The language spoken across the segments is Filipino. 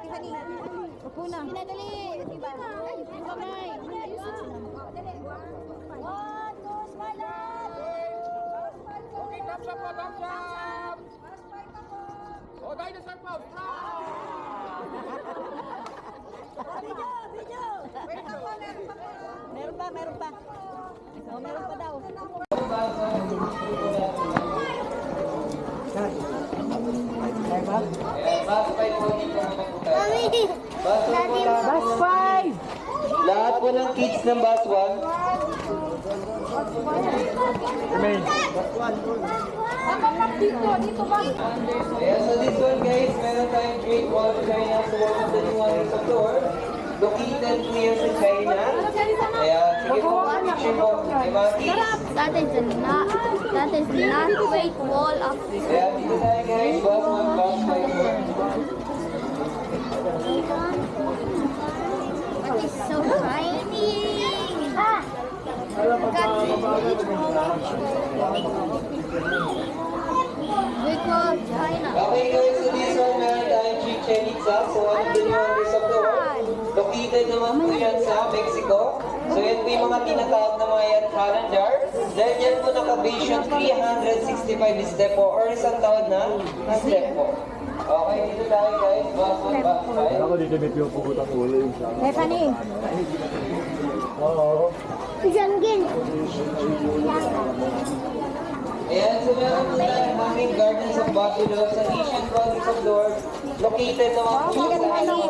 Tiffany. Upo na. Sige na, dali. Diba? Kamay. Dali. 1, 2, smile up. Okay, thumbs up po, thumbs up. Oh, dinosaur po. Video. Meron pa. Oh, meron pa daw. Bus 5. Lahat po ng kids ng bus 1. Remain. Dito ba? Ayan, so this one guys, meron tayong Great Wall of China sa one of the new wonders of the world. Located here sa China. Ayan, sige po, picture po. May mga kids. That is not Great Wall of Ayan, dito tayo guys, bus 1, bus 5 po. What is so tiny? Great Wall of China. Okay guys, so this one meron tayong Chichen Itza, so one of the new wonders of the world. Located naman po yan sa Mexico. So yan po yung mga tinatawag na mga yan calendar. Dahil yan po naka-base yung 365 step po or isang taon na step po. Okay, dito tayo guys, bus 1, bus 5. Ako dito may pinupugot ang ulo yung sa... Tiffany. Oo. Ayan, so meron po tayo aming Gardens of Buffalo sa Asian Province of Lord. Located naman po sa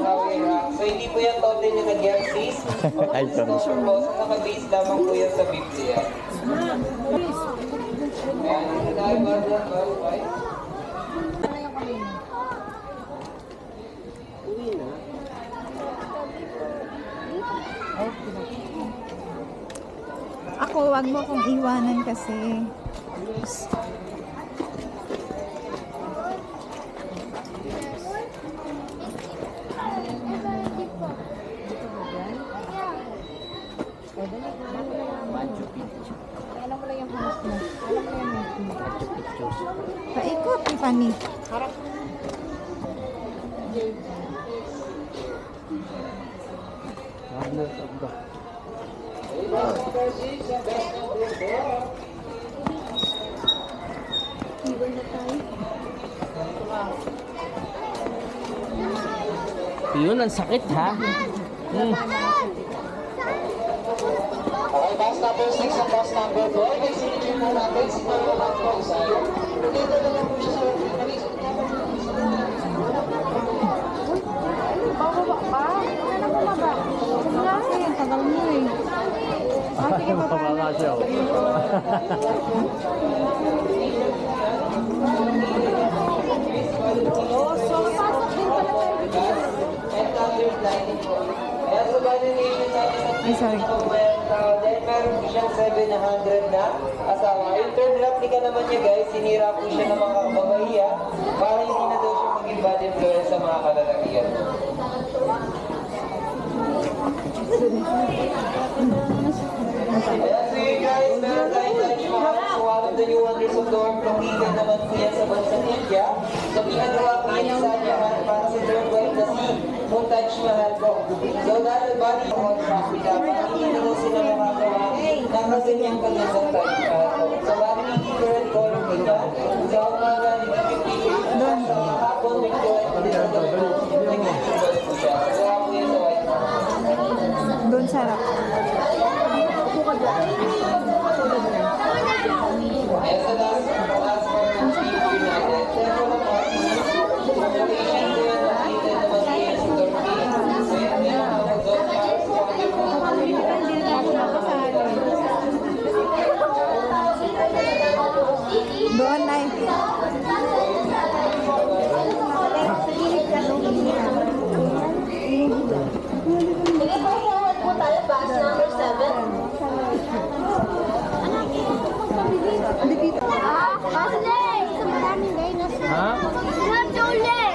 Hawaii Rock. So hindi po yan totally na nag-exist. Ay, sorry. So naka-base lamang po yan sa Biblia. Ayan, dito tayo bus 1, bus 5. Ako, wag mo akong iwanan kasi. Paikot, Tiffany. Yun, ang sakit ha. Okay, bus number 6 at bus number 4. May sinigil po natin si Maroon po isa. Dito na lang po siya sa Bababa pa? Ano bumaba? Wala eh, tagal mo eh. Sige, baba na. siya. So, pasok din pala tayo dito. and others lighting po. Kaya sa valination natin sa Ay, sorry. dahil meron po siyang 700 na asawa. Yung third replica naman niya guys, sinira po siya ng mga kababahiya para hindi na daw siya maging bad influence sa mga kalalakihan. Kaya so yun guys, meron tayong Taj Mahal. So one of the new wonders of the world, located naman po yan sa bansang India. So ginagawa po yan sa Japan para sa third wife na si Kung Taj Mahal po. So dahil bali po ang traffic para hindi na daw sila makagawa ng kaganyang kagandang Taj Mahal po. So bali hindi current color po niya. So ang mga nagpipili sa mga hapon, may current po din ang gawin po. Nag-iibal po siya. So ako yan sa white mahal. Doon sarap. Ayan sa last part ng Philippine United. Pero naman, location ko yan nakita naman kayo sa Turkey. So yan din ang mag-doon para sa Doon na Sige po, forward po tayo, bus number 7. Kasi sa maraming dinosaur. Ha? Not Jolie!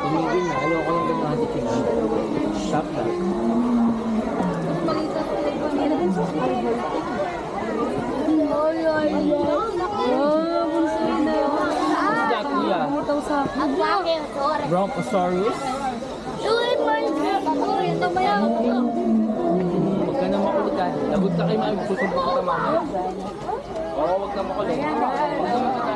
Tumigil na. Ayoko lang gagawin. Stop na. Oh, Jack, kuya. Bronchosaurus. Huwag ka na makulitan. Lagot ka kay mami. Susumbong ka mamaya. Oo, huwag ka makulit. Huwag ka makulit.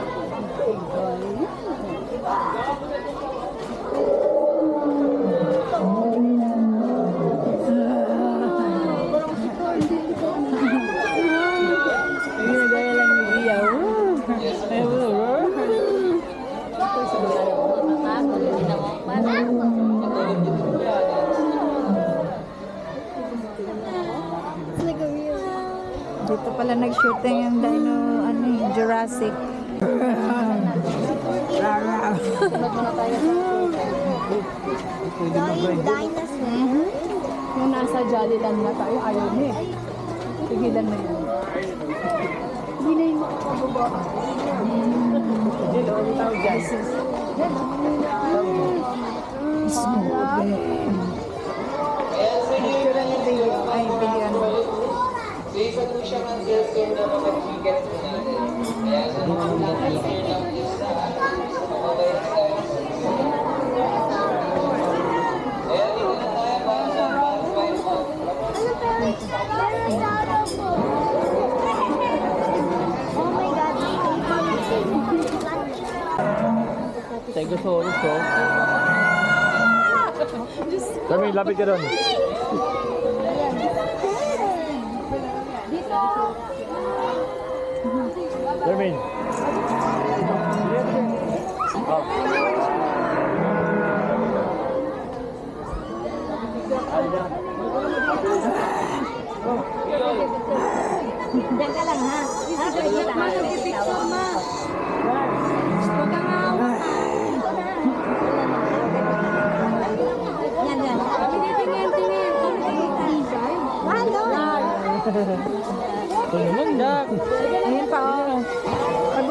Ginagaya lang ni Iyaw. Dito pala nag-shooting yung dino, Jurassic. Yung nasa Jollyland na tayo, ayaw niya eh. Tigilan na yun. Hindi na yung makakababa. Ay, bigyan. So, isa po siya ang sales na mga tickets po natin. Kaya sa mga natin lang isa, sa mga bayad guys. Kaya dito na tayo para sa mga bayad mo. Oh my God. Stegosaurus, oh. Kami, lapit ka doon. Jermaine. Diyan ka lang ha. Picture ma. Yan, yan. Tingin. Hello. Ito naman, Dak. Ayun pa, oh. Pag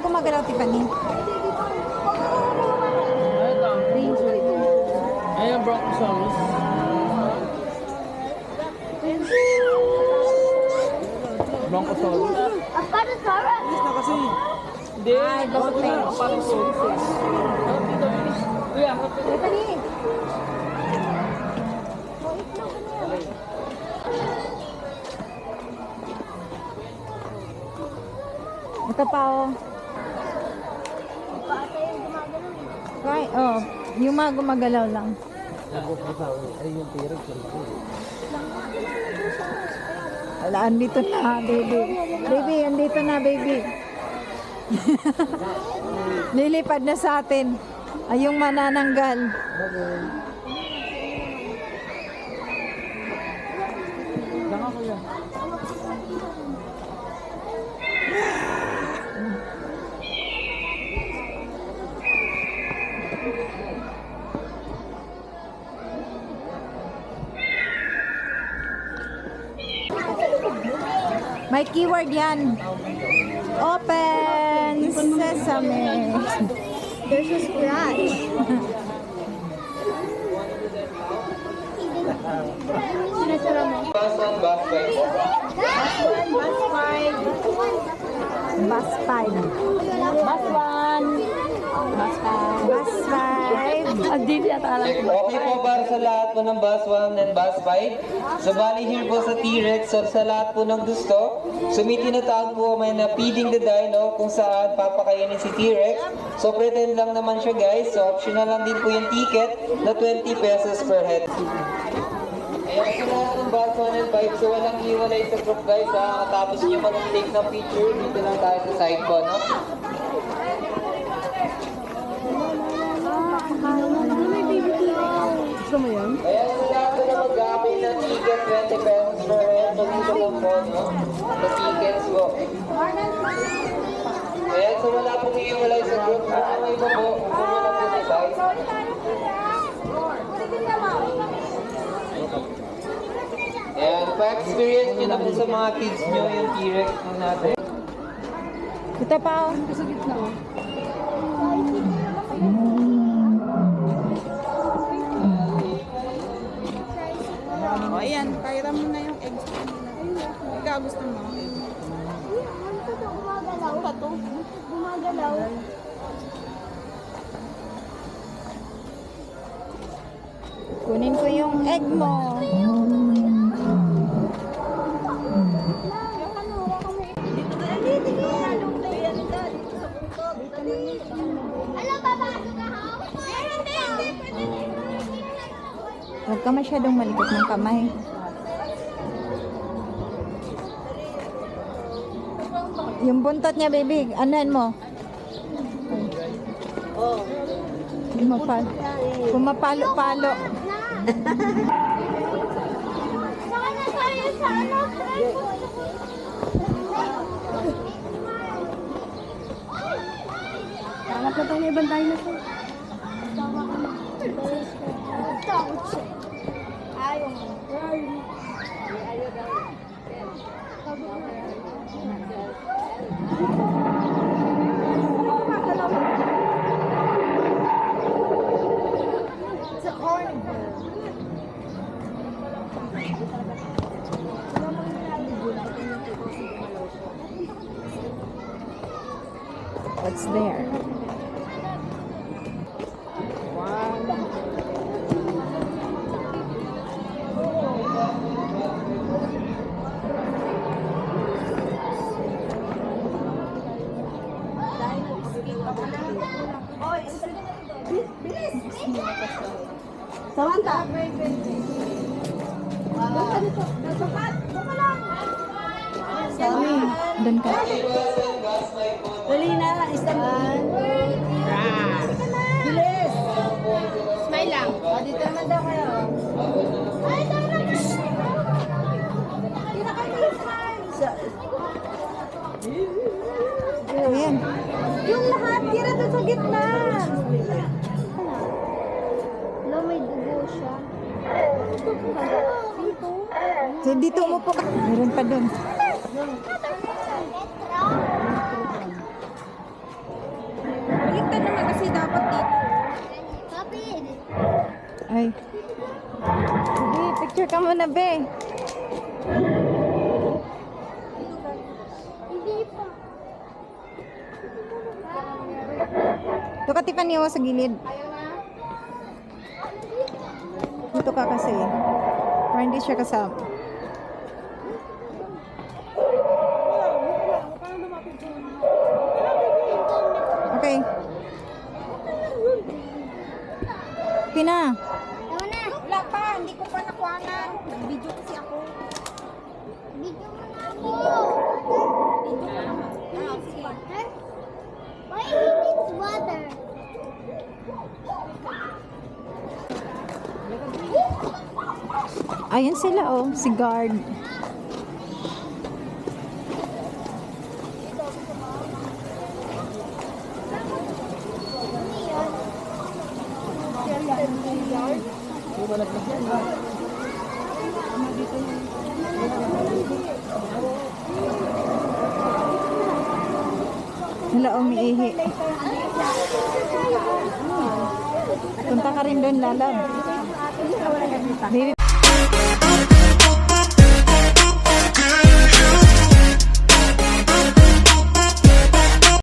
gumagalaw, Tiffany. Ayan ang Bronchosaurus. Bronchosaurus. Hindi. Ay, bawal pa yun. Parang sources. Kuya, Tiffany. Ito pa, oh. Right, oh. Yung mga gumagalaw lang. Ay, yung T-Rex. Wala, andito na, baby. Baby, andito na, baby. Lilipad na sa atin. Ay, yung manananggal. Lang ako yan. May keyword yan. Open sesame. There's a scratch. Sinasara mo. Last one, back by mo. Bus 5. Bus 1. Bus 5. Andito yata lang. Okay po para sa lahat po ng bus 1 and bus 5. So bali here po sa T-Rex, so sa lahat po ng gusto, tinatawag po may na feeding the dino kung saan papakainin si T-Rex. So pretend lang naman siya guys, so optional lang din po yung ticket na 20 pesos per head. Ayan sa lahat ng bus 1 and 5, so walang iwalay sa group guys ha. Tapos nyo mag-take ng picture, dito lang tayo sa side ko, no? Gusto mo yun? Kaya sa lahat na mag-aapay ng ticket, 20 pesos per head, so dito lang po, no? Sa tickets po. Kaya sa wala pong iiwalay sa group, kung ano iba po, kung wala po sa side. Ayan, pa-experience nyo na po sa mga kids nyo yung T-Rex po natin. Ito pa, oh. O, ayan. Kaya mo na yung eggs. Ikaw gusto mo. Gumagalaw. Gumagalaw. Kunin ko yung egg mo. Huwag ka masyadong malikot ng kamay. Yung buntot niya, baby, anuhan mo. Pumapalo-palo. Hanap na tayo ng ibang dinosaur. What's there? Samantha! Sabi, doon ka. Dali na, Istanbul. Bilis! Smile lang. Dito naman daw kayo. Ay, tayo na! Hindi na kayo smile. Ayan. Yung lahat, tira doon sa gitna. Wala, may dugo siya. So, dito mo po. Meron pa doon. Baliktad naman kasi dapat dito. Ay. Sige, picture ka muna, be. Ito ka, Tiffany, mo sa gilid. Dito ka kasi. Para hindi siya kasama. Okay. Pina. Wala pa, hindi ko pa nakuhanan. Video kasi ako. Why he needs water? Ayan sila, oh. Si guard. Wala, umiihi. Punta ka rin doon, lalab. Baby,